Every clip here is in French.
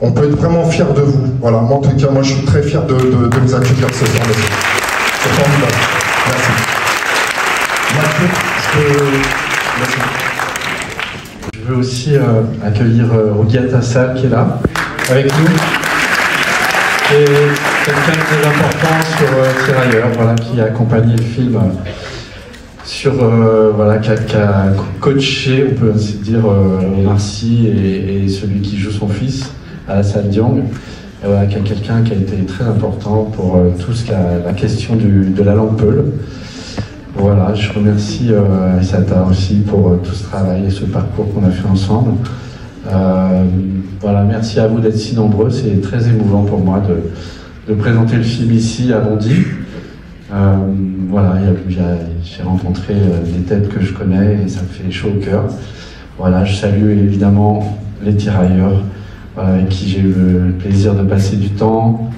on peut être vraiment fier de vous. Voilà, moi en tout cas, moi je suis très fier de vous accueillir ce soir. C'est formidable. Merci. Merci. Je veux aussi accueillir Rougiat Assal qui est là, avec nous. Et quelqu'un de très important sur Tirailleurs, voilà, qui a accompagné le film voilà, qui a coaché, on peut ainsi dire, Marcy et celui qui joue son fils, Alassane Diong. Et voilà, quelqu'un qui a été très important pour tout ce qui a la question de la langue peul. Voilà, je remercie Aïssata aussi pour tout ce travail et ce parcours qu'on a fait ensemble. Voilà, merci à vous d'être si nombreux, c'est très émouvant pour moi de présenter le film ici à Bondy. Voilà, j'ai rencontré des têtes que je connais et ça me fait chaud au cœur. Voilà, je salue évidemment les Tirailleurs, voilà, avec qui j'ai eu le plaisir de passer du temps,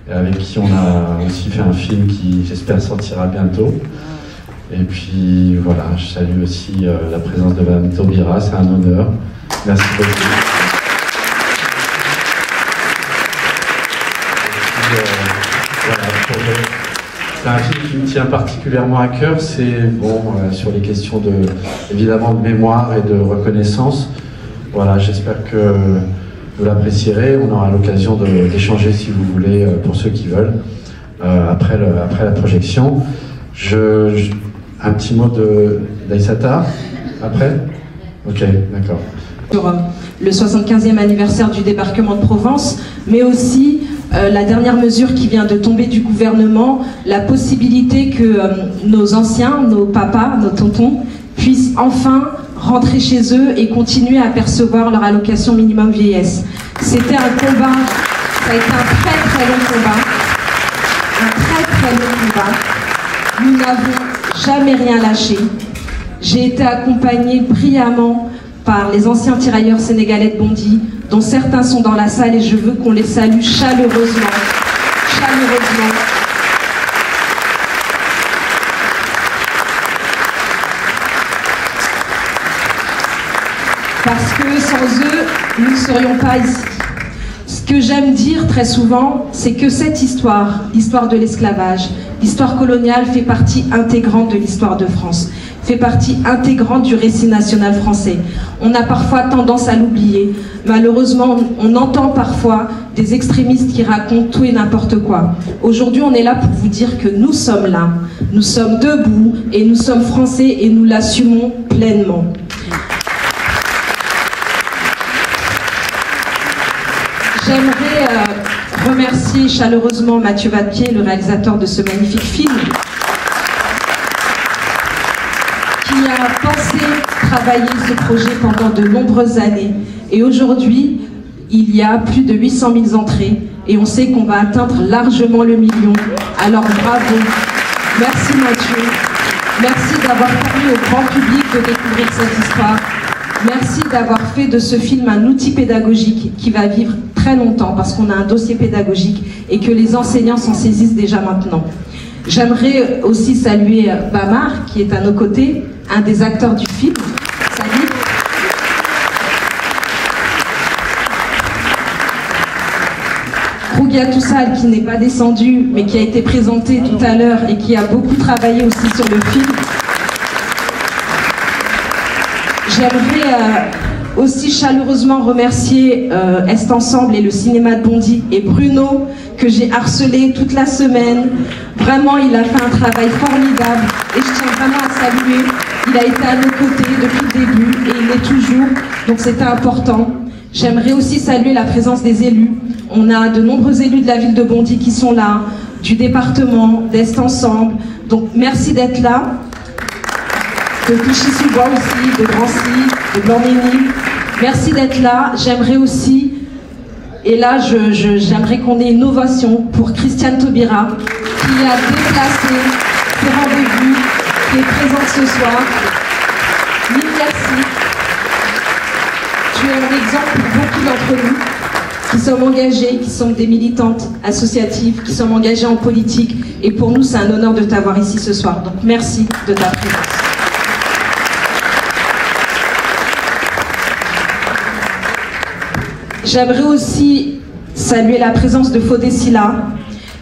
et avec qui on a aussi fait un film qui, j'espère, sortira bientôt. Et puis voilà, je salue aussi la présence de Mme Taubira, c'est un honneur. Merci beaucoup. C'est un film qui me tient particulièrement à cœur, c'est sur les questions évidemment de mémoire et de reconnaissance. Voilà, j'espère que vous l'apprécierez. On aura l'occasion d'échanger si vous voulez, pour ceux qui veulent, après la projection. Un petit mot d'Aïssata après? Ok, d'accord. Sur le 75e anniversaire du débarquement de Provence, mais aussi la dernière mesure qui vient de tomber du gouvernement, la possibilité que nos anciens, nos papas, nos tontons, puissent enfin rentrer chez eux et continuer à percevoir leur allocation minimum vieillesse. C'était un combat, ça a été un très très long combat, un très très long combat. Nous n'avons jamais rien lâché. J'ai été accompagnée brillamment par les anciens tirailleurs sénégalais de Bondy, dont certains sont dans la salle et je veux qu'on les salue chaleureusement. Chaleureusement. Parce que sans eux, nous ne serions pas ici. Ce que j'aime dire très souvent, c'est que cette histoire, l'histoire de l'esclavage, l'histoire coloniale fait partie intégrante de l'histoire de France, fait partie intégrante du récit national français. On a parfois tendance à l'oublier. Malheureusement, on entend parfois des extrémistes qui racontent tout et n'importe quoi. Aujourd'hui, on est là pour vous dire que nous sommes là, nous sommes debout et nous sommes français et nous l'assumons pleinement. J'aimerais remercier chaleureusement Mathieu Vadepied, le réalisateur de ce magnifique film, qui a pensé travailler ce projet pendant de nombreuses années. Et aujourd'hui, il y a plus de 800 000 entrées et on sait qu'on va atteindre largement le million. Alors bravo, merci Mathieu, merci d'avoir permis au grand public de découvrir cette histoire. Merci d'avoir fait de ce film un outil pédagogique qui va vivre très longtemps parce qu'on a un dossier pédagogique et que les enseignants s'en saisissent déjà maintenant. J'aimerais aussi saluer Bamar qui est à nos côtés, un des acteurs du film. Salut. Rougiat Assal qui n'est pas descendu mais qui a été présenté tout à l'heure et qui a beaucoup travaillé aussi sur le film. J'aimerais aussi chaleureusement remercier Est Ensemble et le cinéma de Bondy et Bruno que j'ai harcelé toute la semaine. Vraiment, il a fait un travail formidable et je tiens vraiment à saluer. Il a été à nos côtés depuis le début et il l'est toujours, donc c'était important. J'aimerais aussi saluer la présence des élus. On a de nombreux élus de la ville de Bondy qui sont là, du département, d'Est Ensemble. Donc merci d'être là. De Clichy-sous-Bois aussi, de Drancy, de Blanc-Ménil. Merci d'être là. J'aimerais aussi, et là j'aimerais qu'on ait une ovation pour Christiane Taubira, qui a déplacé ses rendez-vous, qui est présente ce soir. Mille merci. Tu es un exemple pour beaucoup d'entre nous qui sommes engagés, qui sommes des militantes associatives, qui sommes engagées en politique. Et pour nous, c'est un honneur de t'avoir ici ce soir. Donc merci de ta présence. J'aimerais aussi saluer la présence de Fodé Silla,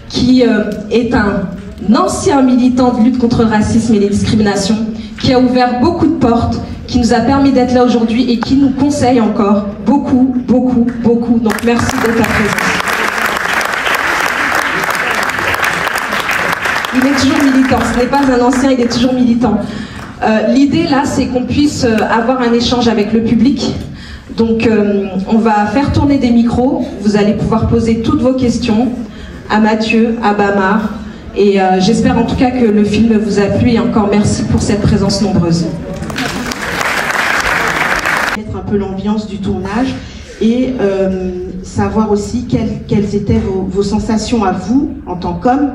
qui est un ancien militant de lutte contre le racisme et les discriminations, qui a ouvert beaucoup de portes, qui nous a permis d'être là aujourd'hui et qui nous conseille encore beaucoup, beaucoup, beaucoup. Donc merci de ta présence. Il est toujours militant, ce n'est pas un ancien, il est toujours militant. L'idée là, c'est qu'on puisse avoir un échange avec le public. Donc on va faire tourner des micros, vous allez pouvoir poser toutes vos questions à Mathieu, à Bamar, et j'espère en tout cas que le film vous a plu et encore merci pour cette présence nombreuse. Mettre un peu l'ambiance du tournage et savoir aussi quelles étaient vos sensations à vous en tant qu'homme.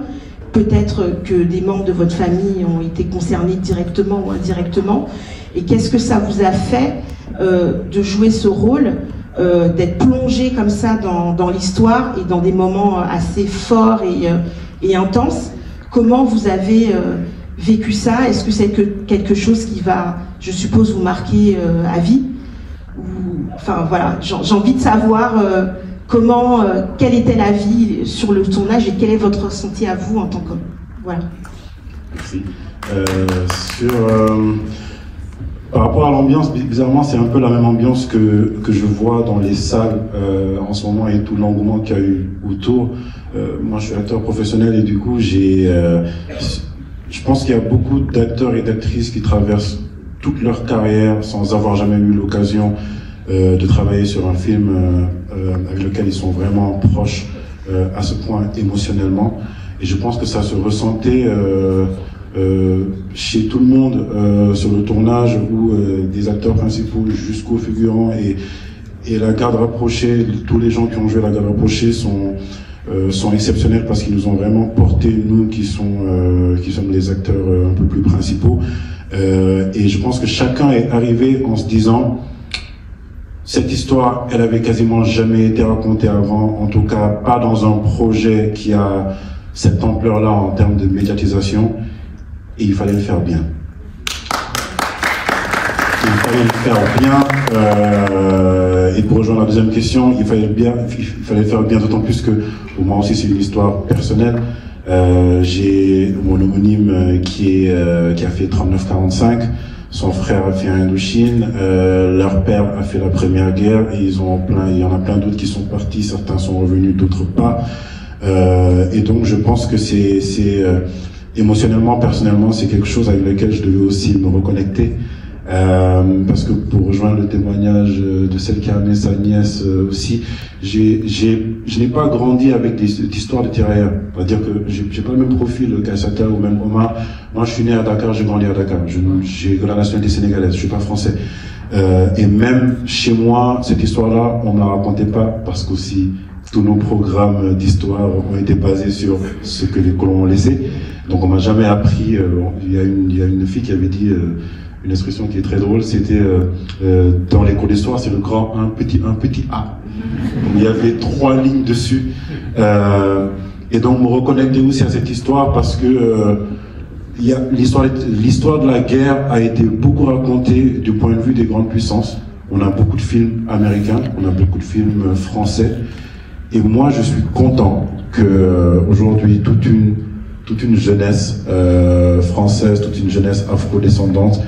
Peut-être que des membres de votre famille ont été concernés directement ou indirectement. Et qu'est-ce que ça vous a fait de jouer ce rôle, d'être plongé comme ça dans l'histoire et dans des moments assez forts et intenses? Comment vous avez vécu ça? Est-ce que c'est quelque chose qui va, je suppose, vous marquer à vie? Enfin voilà, j'ai envie de savoir quelle était la vie sur le tournage et quel est votre ressenti à vous en tant qu'homme. Voilà. Merci. Par rapport à l'ambiance, bizarrement, c'est un peu la même ambiance que je vois dans les salles en ce moment et tout l'engouement qu'il y a eu autour. Moi, je suis acteur professionnel et du coup, je pense qu'il y a beaucoup d'acteurs et d'actrices qui traversent toute leur carrière sans avoir jamais eu l'occasion de travailler sur un film avec lequel ils sont vraiment proches à ce point émotionnellement. Et je pense que ça se ressentait chez tout le monde sur le tournage où des acteurs principaux jusqu'aux figurants et la garde rapprochée, tous les gens qui ont joué la garde rapprochée sont exceptionnels parce qu'ils nous ont vraiment porté, nous qui sommes les acteurs un peu plus principaux. Et je pense que chacun est arrivé en se disant cette histoire, elle avait quasiment jamais été racontée avant, en tout cas pas dans un projet qui a cette ampleur-là en termes de médiatisation, et il fallait le faire bien. Il fallait le faire bien, et pour rejoindre la deuxième question, il fallait le faire bien, d'autant plus que pour moi aussi c'est une histoire personnelle. J'ai mon homonyme qui a fait 39-45. Son frère a fait Indochine, leur père a fait la Première Guerre et il y en a plein d'autres qui sont partis, certains sont revenus, d'autres pas. Et donc je pense que émotionnellement, personnellement, c'est quelque chose avec lequel je devais aussi me reconnecter. Parce que pour rejoindre le témoignage de celle qui a amené sa nièce aussi, je n'ai pas grandi avec des histoires de tirailleurs. C'est-à-dire que j'ai pas le même profil qu'Assata ou même Omar. Moi, je suis né à Dakar, j'ai grandi à Dakar. J'ai la nationalité sénégalaise, je suis pas français. Et même chez moi, cette histoire-là, on ne la racontait pas parce qu'aussi tous nos programmes d'histoire ont été basés sur ce que les colons ont laissé. Donc on m'a jamais appris. Il y a une fille qui avait dit une expression qui est très drôle, c'était dans les cours d'histoire, c'est le grand un petit A. Donc, il y avait 3 lignes dessus. Et donc me reconnecter aussi à cette histoire parce que l'histoire de la guerre a été beaucoup racontée du point de vue des grandes puissances. On a beaucoup de films américains, on a beaucoup de films français. Et moi, je suis content que aujourd'hui toute une jeunesse française, toute une jeunesse afro-descendante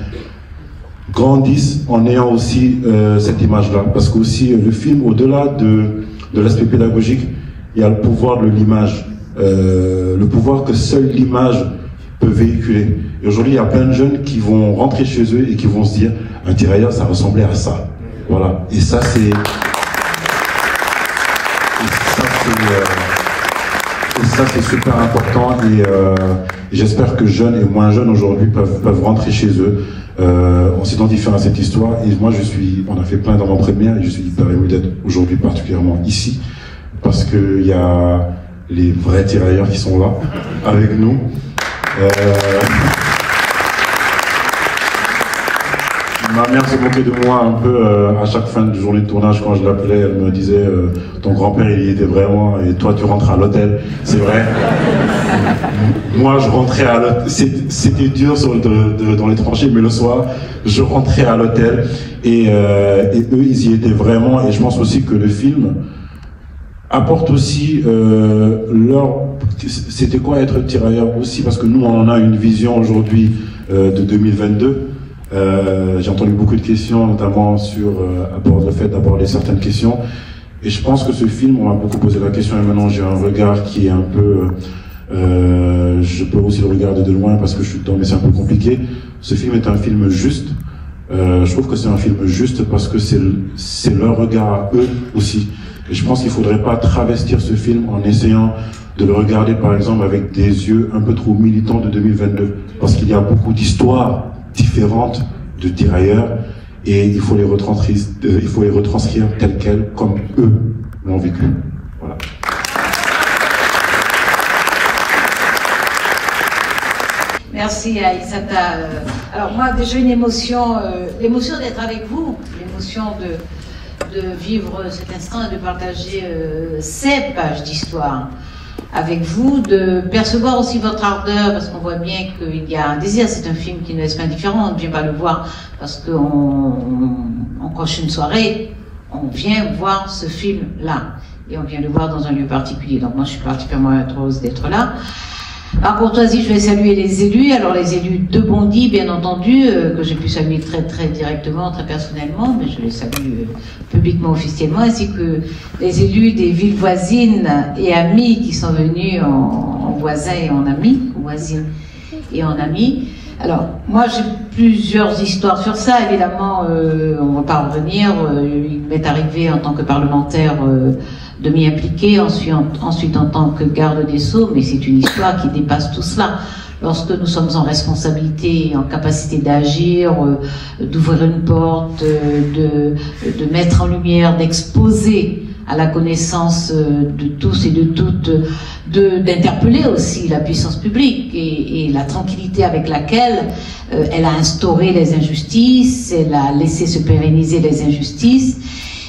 grandissent en ayant aussi cette image-là. Parce qu'aussi, le film, au-delà de l'aspect pédagogique, il y a le pouvoir de l'image. Le pouvoir que seule l'image peut véhiculer. Et aujourd'hui, il y a plein de jeunes qui vont rentrer chez eux et qui vont se dire « un tirailleur, ça ressemblait à ça ». Voilà. Et ça, c'est super important. Et j'espère que jeunes et moins jeunes aujourd'hui peuvent rentrer chez eux. On s'identifie à cette histoire et moi on a fait plein d'avant-premières et je suis hyper ému d'être aujourd'hui particulièrement ici parce qu'il y a les vrais tirailleurs qui sont là avec nous. Ma mère se moquait de moi un peu à chaque fin de journée de tournage quand je l'appelais, elle me disait ton grand-père il y était vraiment et toi tu rentres à l'hôtel, c'est vrai. Moi je rentrais à l'hôtel, c'était dur dans les tranchées, mais le soir je rentrais à l'hôtel et eux ils y étaient vraiment et je pense aussi que le film apportent aussi c'était quoi être tirailleur aussi, parce que nous on en a une vision aujourd'hui de 2022. J'ai entendu beaucoup de questions, notamment sur le fait d'aborder certaines questions, et je pense que ce film, on m'a beaucoup posé la question, et maintenant j'ai un regard qui est un peu je peux aussi le regarder de loin parce que je suis dedans, mais c'est un peu compliqué. Ce film est un film juste. Je trouve que c'est un film juste parce que c'est leur regard à eux aussi. Et je pense qu'il ne faudrait pas travestir ce film en essayant de le regarder par exemple avec des yeux un peu trop militants de 2022. Parce qu'il y a beaucoup d'histoires différentes de tirailleurs et il faut les retranscrire telles quelles, comme eux l'ont vécu. Voilà. Merci Aïssata. Alors moi déjà une émotion, l'émotion d'être avec vous, l'émotion de vivre cet instant et de partager ces pages d'histoire avec vous, de percevoir aussi votre ardeur, parce qu'on voit bien qu'il y a un désir. C'est un film qui nous laisse pas indifférent, on ne vient pas le voir parce qu'on coche une soirée, on vient voir ce film-là, et on vient le voir dans un lieu particulier. Donc moi je suis particulièrement heureuse d'être là. Par courtoisie, je vais saluer les élus. Alors les élus de Bondy, bien entendu, que j'ai pu saluer très directement, très personnellement, mais je les salue publiquement, officiellement, ainsi que les élus des villes voisines et amis qui sont venus en voisins et en amis, voisines et en amis. Alors, moi j'ai plusieurs histoires sur ça, évidemment, on ne va pas revenir. Il m'est arrivé en tant que parlementaire de m'y impliquer, ensuite en tant que garde des Sceaux, mais c'est une histoire qui dépasse tout cela. Lorsque nous sommes en responsabilité, en capacité d'agir, d'ouvrir une porte, de mettre en lumière, d'exposer à la connaissance de tous et de toutes, d'interpeller aussi la puissance publique et la tranquillité avec laquelle elle a instauré les injustices, elle a laissé se pérenniser les injustices.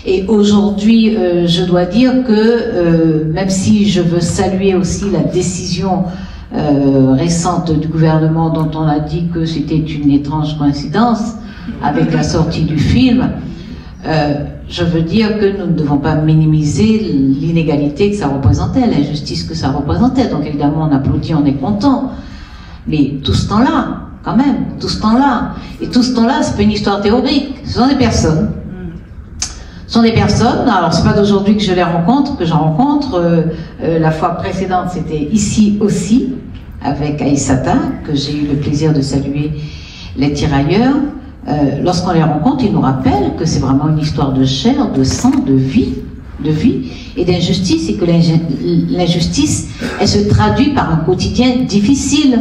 Et aujourd'hui, je dois dire que même si je veux saluer aussi la décision récente du gouvernement dont on a dit que c'était une étrange coïncidence avec la sortie du film, je veux dire que nous ne devons pas minimiser l'inégalité que ça représentait, l'injustice que ça représentait. Donc évidemment on applaudit, on est content, mais tout ce temps-là, quand même, tout ce temps-là, et tout ce temps-là, c'est pas une histoire théorique, ce sont des personnes. Ce sont des personnes, alors c'est pas d'aujourd'hui que je les rencontre, que j'en rencontre, la fois précédente c'était ici aussi, avec Aïssata, que j'ai eu le plaisir de saluer les tirailleurs. Lorsqu'on les rencontre, ils nous rappellent que c'est vraiment une histoire de chair, de sang, de vie et d'injustice, et que l'injustice, elle se traduit par un quotidien difficile,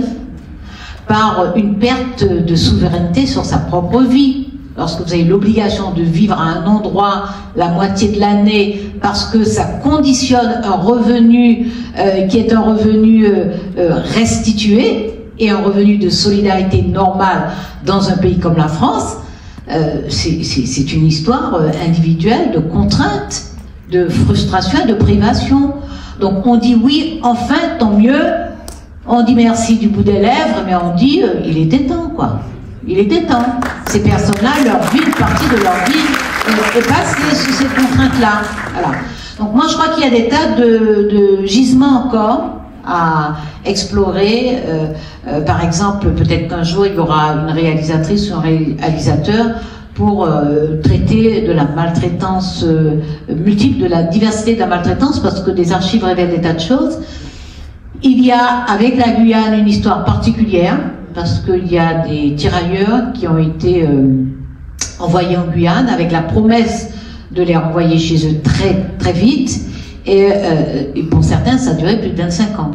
par une perte de souveraineté sur sa propre vie. Lorsque vous avez l'obligation de vivre à un endroit la moitié de l'année parce que ça conditionne un revenu qui est un revenu restitué et un revenu de solidarité normale dans un pays comme la France, c'est une histoire individuelle de contrainte, de frustration et de privation. Donc on dit oui, enfin, tant mieux, on dit merci du bout des lèvres, mais on dit il était temps, quoi. Il était temps. Ces personnes-là, leur vie, une partie de leur vie est passée sous ces contraintes-là. Voilà. Donc moi, je crois qu'il y a des tas de gisements encore à explorer. Par exemple, peut-être qu'un jour, il y aura une réalisatrice ou un réalisateur pour traiter de la maltraitance multiple, de la diversité de la maltraitance, parce que des archives révèlent des tas de choses. Il y a, avec la Guyane, une histoire particulière, parce qu'il y a des tirailleurs qui ont été envoyés en Guyane avec la promesse de les renvoyer chez eux très vite, et pour certains ça a duré plus de 25 ans.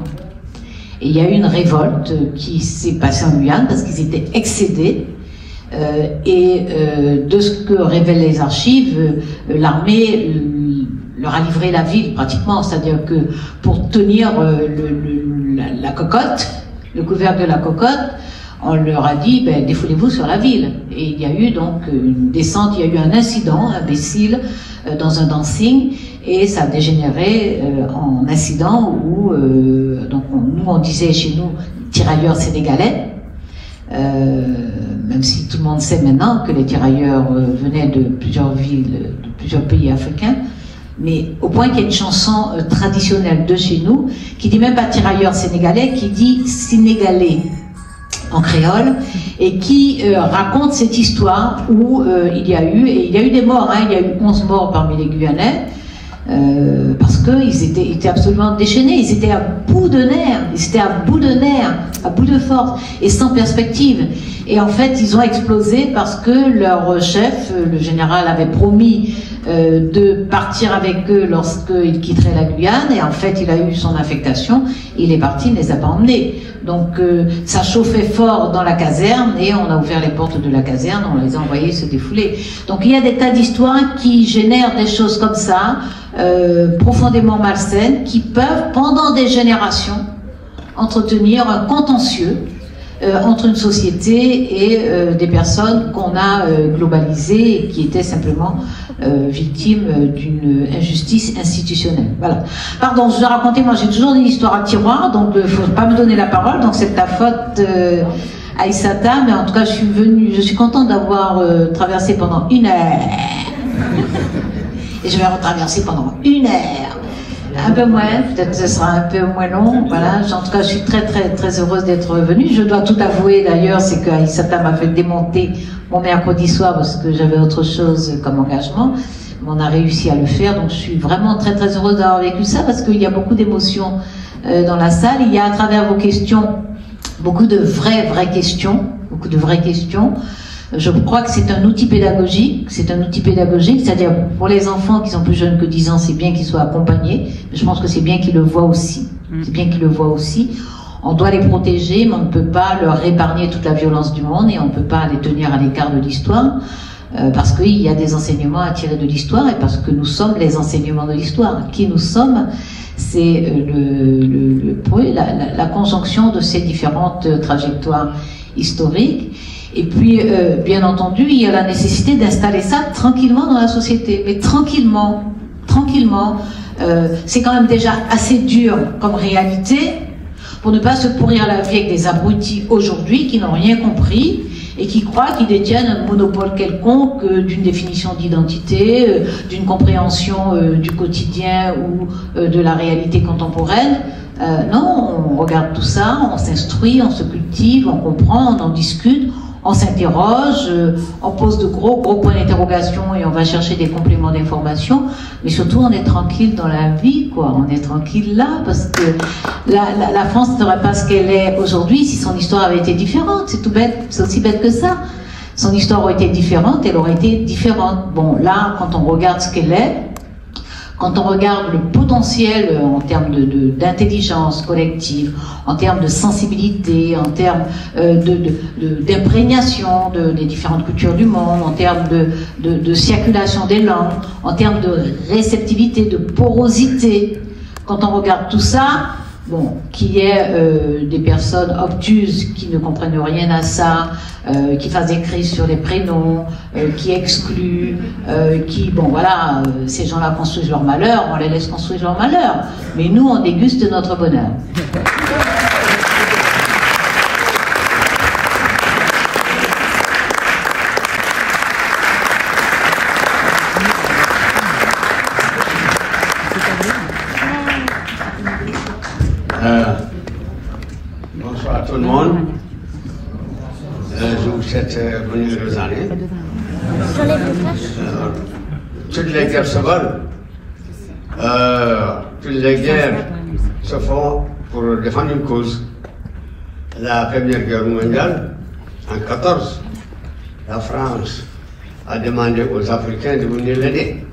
Et il y a eu une révolte qui s'est passée en Guyane parce qu'ils étaient excédés, et de ce que révèlent les archives, l'armée leur a livré la ville pratiquement, c'est-à-dire que pour tenir la cocotte, le couvercle de la cocotte, on leur a dit, ben, défoulez-vous sur la ville. Et il y a eu donc une descente, il y a eu un incident imbécile dans un dancing, et ça a dégénéré en incident où, donc nous on disait chez nous, tirailleurs sénégalais, même si tout le monde sait maintenant que les tirailleurs venaient de plusieurs villes, de plusieurs pays africains, Mais au point qu'il y a une chanson traditionnelle de chez nous, qui dit même pas tirailleurs sénégalais, qui dit sénégalais en créole, et qui raconte cette histoire où il y a eu des morts, hein, il y a eu 11 morts parmi les Guyanais, parce qu'ils étaient absolument déchaînés, ils étaient à bout de nerfs, à bout de force, et sans perspective. Et en fait, ils ont explosé parce que leur chef, le général, avait promis de partir avec eux lorsqu'ils quitteraient la Guyane, et en fait, il a eu son affectation, il est parti, il ne les a pas emmenés. Donc, ça chauffait fort dans la caserne, et on a ouvert les portes de la caserne, on les a envoyés se défouler. Donc, il y a des tas d'histoires qui génèrent des choses comme ça, profondément malsaines, qui peuvent, pendant des générations, entretenir un contentieux entre une société et des personnes qu'on a globalisées et qui étaient simplement victimes d'une injustice institutionnelle. Voilà. Pardon, je vous ai raconté, moi j'ai toujours une histoire à tiroir, donc il ne faut pas me donner la parole, donc c'est ta faute, Aïssata, mais en tout cas je suis contente d'avoir traversé pendant 1 heure, et je vais retraverser pendant 1 heure. Un peu moins, peut-être que ce sera un peu moins long, voilà. En tout cas, je suis très heureuse d'être venue. Je dois tout avouer d'ailleurs, c'est que Aïssata m'a fait démonter mon mercredi soir parce que j'avais autre chose comme engagement. Mais on a réussi à le faire, donc je suis vraiment très heureuse d'avoir vécu ça parce qu'il y a beaucoup d'émotions dans la salle. Il y a à travers vos questions beaucoup de vraies questions, Je crois que c'est un outil pédagogique, c'est-à-dire pour les enfants qui sont plus jeunes que 10 ans, c'est bien qu'ils soient accompagnés, mais je pense que c'est bien qu'ils le voient aussi. On doit les protéger, mais on ne peut pas leur épargner toute la violence du monde et on ne peut pas les tenir à l'écart de l'histoire, parce qu'il y a des enseignements à tirer de l'histoire et parce que nous sommes les enseignements de l'histoire. Qui nous sommes, c'est la conjonction de ces différentes trajectoires historiques. Et puis, bien entendu, il y a la nécessité d'installer ça tranquillement dans la société. Mais tranquillement, c'est quand même déjà assez dur comme réalité pour ne pas se pourrir la vie avec des abrutis aujourd'hui qui n'ont rien compris et qui croient qu'ils détiennent un monopole quelconque d'une définition d'identité, d'une compréhension du quotidien ou de la réalité contemporaine. Non, on regarde tout ça, on s'instruit, on se cultive, on comprend, on en discute, on s'interroge, on pose de gros points d'interrogation et on va chercher des compléments d'information, mais surtout on est tranquille dans la vie, quoi. On est tranquille là, parce que la France ne serait pas ce qu'elle est aujourd'hui si son histoire avait été différente. C'est tout bête, c'est aussi bête que ça. Son histoire aurait été différente, elle aurait été différente. Bon, là, quand on regarde ce qu'elle est, quand on regarde le potentiel en termes d'intelligence collective, en termes de sensibilité, en termes d'imprégnation des différentes cultures du monde, en termes de circulation des langues, en termes de réceptivité, de porosité, quand on regarde tout ça, bon, qu'il y ait des personnes obtuses qui ne comprennent rien à ça, qui fassent des crises sur les prénoms, qui excluent, bon voilà, ces gens-là construisent leur malheur, on les laisse construire leur malheur, mais nous on déguste notre bonheur. Bonsoir à tout le monde. Je vous souhaite bonne heureuse année. Toutes les guerres se volent. Toutes les guerres se font pour défendre une cause. La Première Guerre mondiale, en 1914, la France a demandé aux Africains de venir l'aider.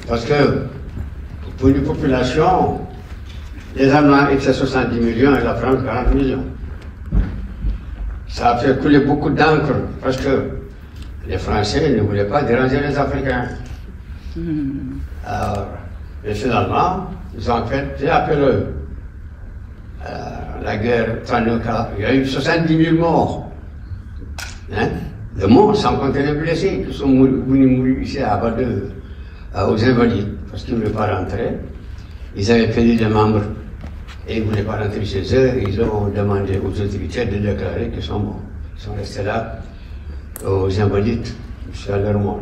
Parce que pour une population, les Allemands étaient 70 millions et la France 40 millions. Ça a fait couler beaucoup d'encre parce que les Français ne voulaient pas déranger les Africains. Alors, et finalement, ils ont fait appel la guerre 39, il y a eu 70 000 morts. Hein? De morts, sans compter les blessés qui sont venus mourir ici à Abadeux, aux Invalides, parce qu'ils ne voulaient pas rentrer. Ils avaient perdu des membres et ils ne voulaient pas rentrer chez eux. Ils ont demandé aux autorités de déclarer qu'ils sont morts. Ils sont restés là, aux Invalides, jusqu'à leur mort.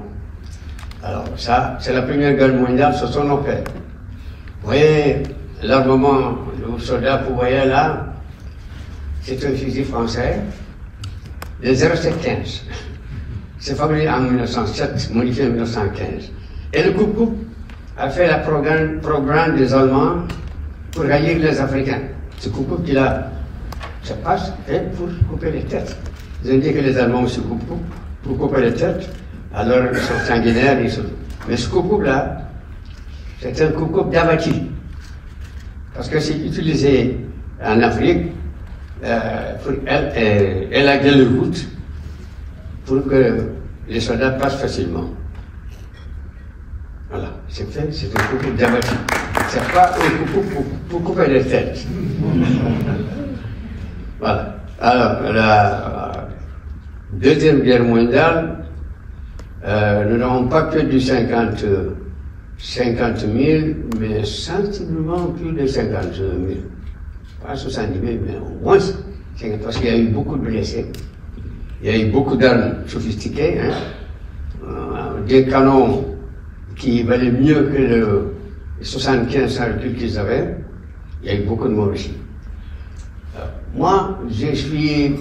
Alors ça, c'est la Première Guerre mondiale, c'est son opère. Vous voyez, l'armement, le soldat que vous voyez là, c'est un fusil français, le 0715. C'est fabriqué en 1907, modifié en 1915. Et le Coupe-Coupe a fait le programme des Allemands pour rallier les Africains. Ce Coupe-Coupe qui là, ça passe pour couper les têtes. Ils ont dit que les Allemands se coupent pour couper les têtes, alors ils sont sanguinaires. Mais ce Coupe-Coupe là, c'est un Coupe-Coupe d'Avati. Parce que c'est utilisé en Afrique pour élaguer les routes pour que les soldats passent facilement. Voilà, c'est fait, c'est un Coupe-Coupe d'Avati. C'est pas un Coupe-Coupe pour couper les têtes. Voilà. Alors, la Deuxième Guerre mondiale, nous n'avons pas que du 50 000, mais sensiblement plus de 50 000. Pas 70 000, mais au moins, parce qu'il y a eu beaucoup de blessés. Il y a eu beaucoup d'armes sophistiquées, des canons qui valaient mieux que les 75 recul qu'ils avaient. Il y a eu beaucoup de morts aussi. Moi, je suis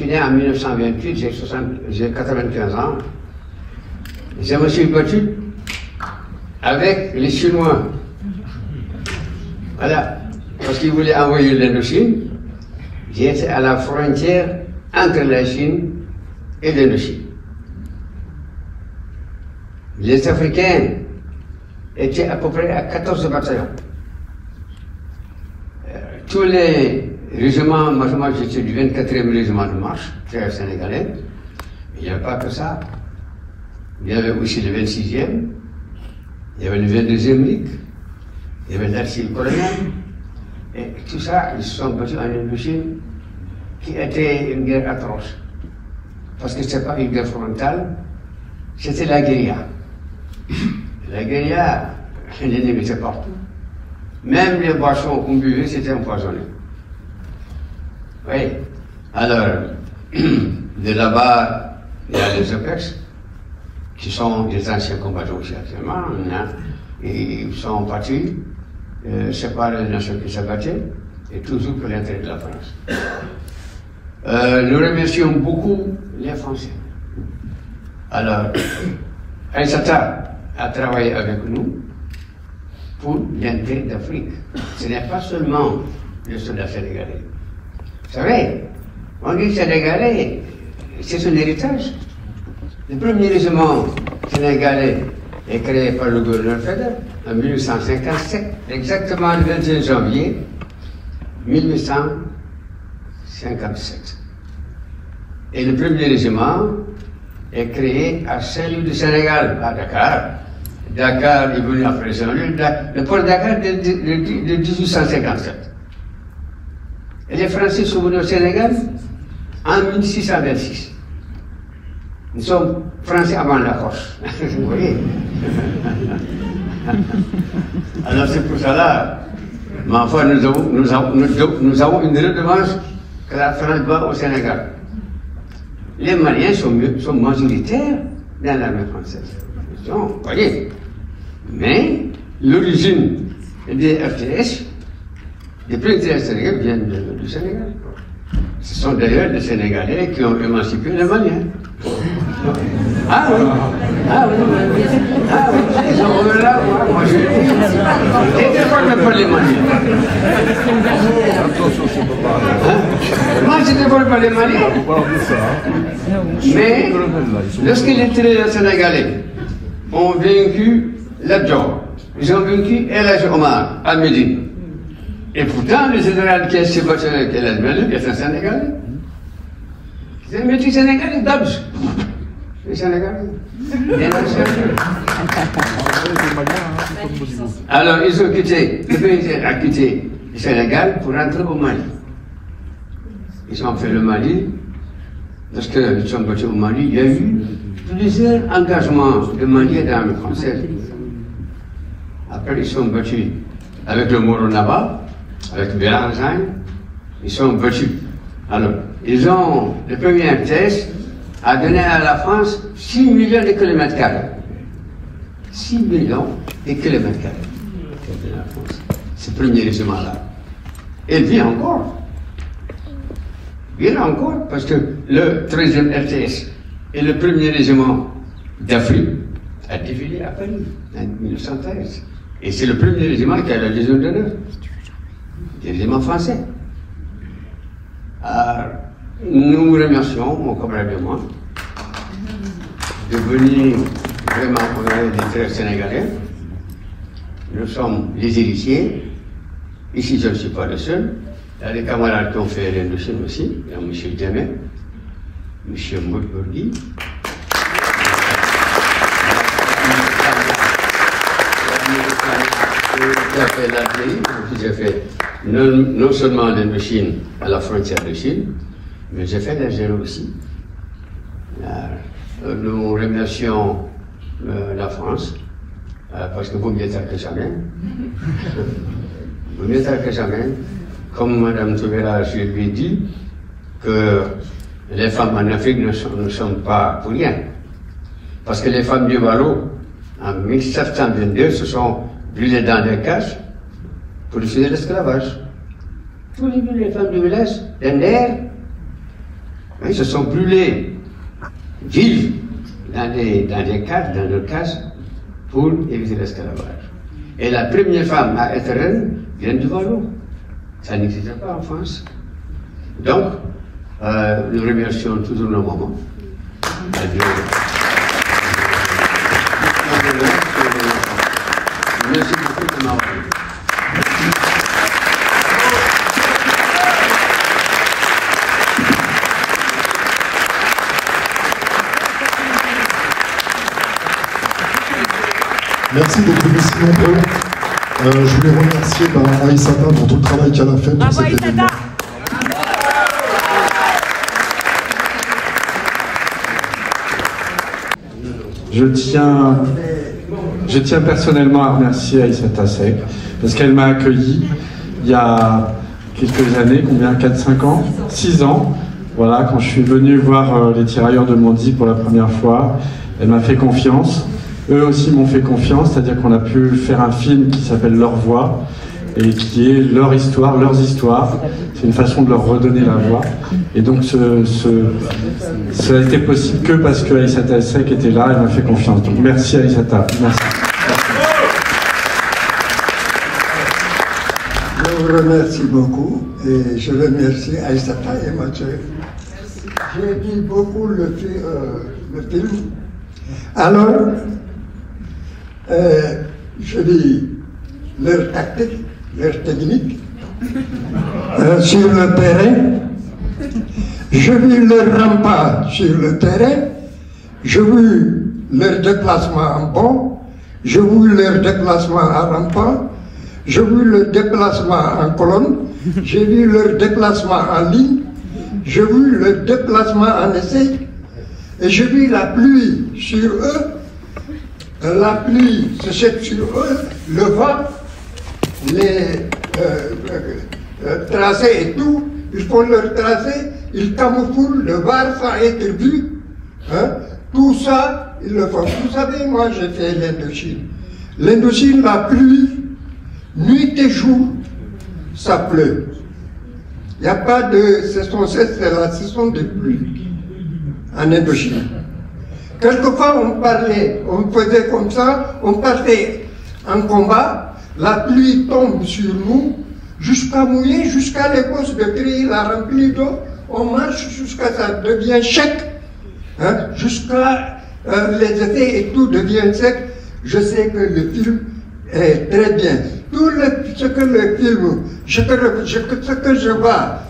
né en 1928, j'ai 95 ans. Je me suis battu avec les Chinois. Voilà. Parce qu'ils voulaient envoyer l'Indochine. J'étais à la frontière entre la Chine et l'Indochine. Les Africains étaient à peu près à 14 bataillons. Tous les régiments, moi j'étais du 24e régiment de marche, très sénégalais. Il n'y avait pas que ça. Il y avait aussi le 26e, il y avait le 22e RIC, il y avait l'artillerie coloniale. Et tout ça, ils se sont battus en Indochine, qui était une guerre atroce. Parce que ce n'était pas une guerre frontale, c'était la guérilla. La guérilla, l'ennemi était partout. Même les boissons qu'on buvait, c'était empoisonné. Oui. Alors, de là-bas, il y a les OPEX, qui sont des anciens combattants aussi actuellement. Ils sont partis, séparés des nations qui se battaient, et toujours pour l'intérêt de la France. Nous remercions beaucoup les Français. Alors, Aïssata a travaillé avec nous pour l'intérêt d'Afrique. Ce n'est pas seulement le soldat sénégalais. Vous savez, on dit sénégalais, c'est son héritage. Le premier régiment sénégalais est créé par le gouverneur fédéral en 1857, exactement le 21 janvier 1857. Et le premier régiment est créé à Saint-Louis du Sénégal, à Dakar. Dakar est venu après Saint-Louis, le port de Dakar de 1857. Et les Français sont venus au Sénégal en 1626. Nous sommes Français avant la Corse. Vous voyez. Alors c'est pour cela, mais enfin nous avons une redevance que la France doit au Sénégal. Les Maliens sont majoritaires dans l'armée française. Vous voyez. Mais l'origine des RTS, des premiers Sénégalais viennent du Sénégal. Ce sont d'ailleurs des Sénégalais qui ont émancipé les Maliens. Ah oui, ah oui, ah oui, ils ont là, moi je dis, et déformé par les Maliens. Moi je déformé par les Maliens. Mais lorsque les tirailleurs sénégalais ont vaincu l'Abdjor, ils ont vaincu El Hadj Omar à Médine. Et pourtant, le général qui s'est battu avec El Hadj Malick est un Sénégalais. C'est un métier sénégalais d'Abj. Les Sénégalais. Alors, ils ont quitté, le pays a quitté le Sénégal pour rentrer au Mali. Ils ont fait le Mali. Lorsqu'ils sont battus au Mali, il y a eu plusieurs engagements de Mali dans l'armée française. Après, ils sont battus avec le Moro-Naba, avec Bélanzang, ils sont battus. Alors, ils ont, le premier test, a donné à la France 6 millions de kilomètres carrés. 6 millions de kilomètres carrés. Ce premier régiment-là. Elle vit encore. Vient encore, parce que le 13e RTS et le premier régiment d'Afrique a défilé à Paris en 1913. Et c'est le premier régiment qui a la Légion d'honneur. Le régiment français. Alors, nous vous remercions, mon camarade et moi, de venir vraiment honorer les frères sénégalais. Nous sommes les héritiers. Ici, je ne suis pas le seul. Il y a des camarades qui ont fait l'Indochine aussi. Il y a M. Djemé, M. Moudbourgui. J'ai fait l'Algérie, j'ai fait non seulement l'Indochine à la frontière de Chine, mais j'ai fait l'Algérie aussi. Nous remercions la France, parce que vaut mieux tard que jamais. Vaut mieux tard que jamais. Comme Mme Toubera, je lui ai dit que les femmes en Afrique ne sont pas pour rien. Parce que les femmes du Wallo, en 1722, se sont brûlées dans des cages pour refuser l'esclavage. Tous les femmes du village, d'Ender, ils se sont brûlées vives dans des cages, dans leurs cages, pour éviter l'esclavage. Et la première femme à être reine vient du Wallo. Ça n'existait pas en France. Donc, nous remercions toujours nos mamans. Merci beaucoup de m'avoir vu. Merci beaucoup, merci nombreux. Je voulais remercier Aïssata pour tout le travail qu'elle a fait pour cet événement. Je tiens personnellement à remercier Aïssata Seck, parce qu'elle m'a accueilli il y a quelques années, combien, 4-5 ans, 6 ans, voilà, quand je suis venu voir les Tirailleurs de Bondy pour la première fois. Elle m'a fait confiance, eux aussi m'ont fait confiance, c'est-à-dire qu'on a pu faire un film qui s'appelle Leur Voix, et qui est leur histoire, leurs histoires. C'est une façon de leur redonner la voix. Et donc ça a été possible que parce que Aïssata Seck était là, elle m'a fait confiance. Donc merci Aïssata. Merci. Je vous remercie beaucoup et je remercie Aïssata et Mathieu. J'ai vu beaucoup le film. Alors, je dis leur tactique, leur technique sur le terrain. Je vis leur rempart sur le terrain. Je vis leur déplacement en pont. Je vis leur déplacement en rempart. Je vis leur déplacement en colonne. J'ai vu leur déplacement en ligne. Je vis leur déplacement en essai. Et je vis la pluie sur eux. La pluie se jette sur eux. Le vent, les tracés et tout, ils font leur tracé, ils camouflent le var sans être vu. Hein? Tout ça, ils le font. Vous savez, moi j'ai fait l'Indochine. L'Indochine, la pluie, nuit et jour, ça pleut. Il n'y a pas de saison sèche, c'est la saison de pluie en Indochine. Quelquefois on parlait, on faisait comme ça, on partait en combat, la pluie tombe sur nous, jusqu'à mouiller, jusqu'à les postes de créer la remplie d'eau, on marche jusqu'à ça devient sec, hein, jusqu'à les effets et tout devient sec. Je sais que le film est très bien. Tout ce que le film, ce que je vois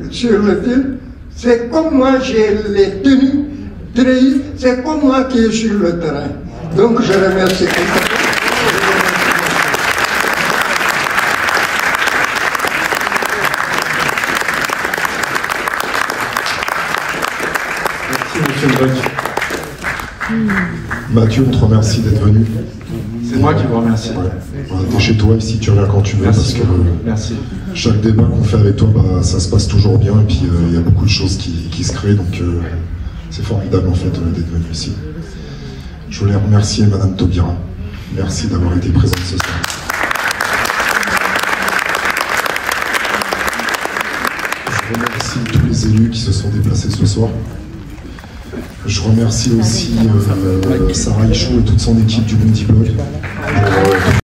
sur le film, c'est comme moi j'ai les tenues treillis, c'est comme moi qui est sur le terrain. Donc je remercie. Mathieu, on te remercie d'être venu. C'est moi qui vous remercie. Ouais. T'es chez toi ici, tu reviens quand tu veux. Merci. Parce que chaque débat qu'on fait avec toi, ça se passe toujours bien. Et puis il y a beaucoup de choses qui se créent. Donc C'est formidable en fait d'être venu ici. Je voulais remercier Madame Taubira. Merci d'avoir été présente ce soir. Je remercie tous les élus qui se sont déplacés ce soir. Je remercie aussi Sarah Ichou et toute son équipe du Bounty Blog.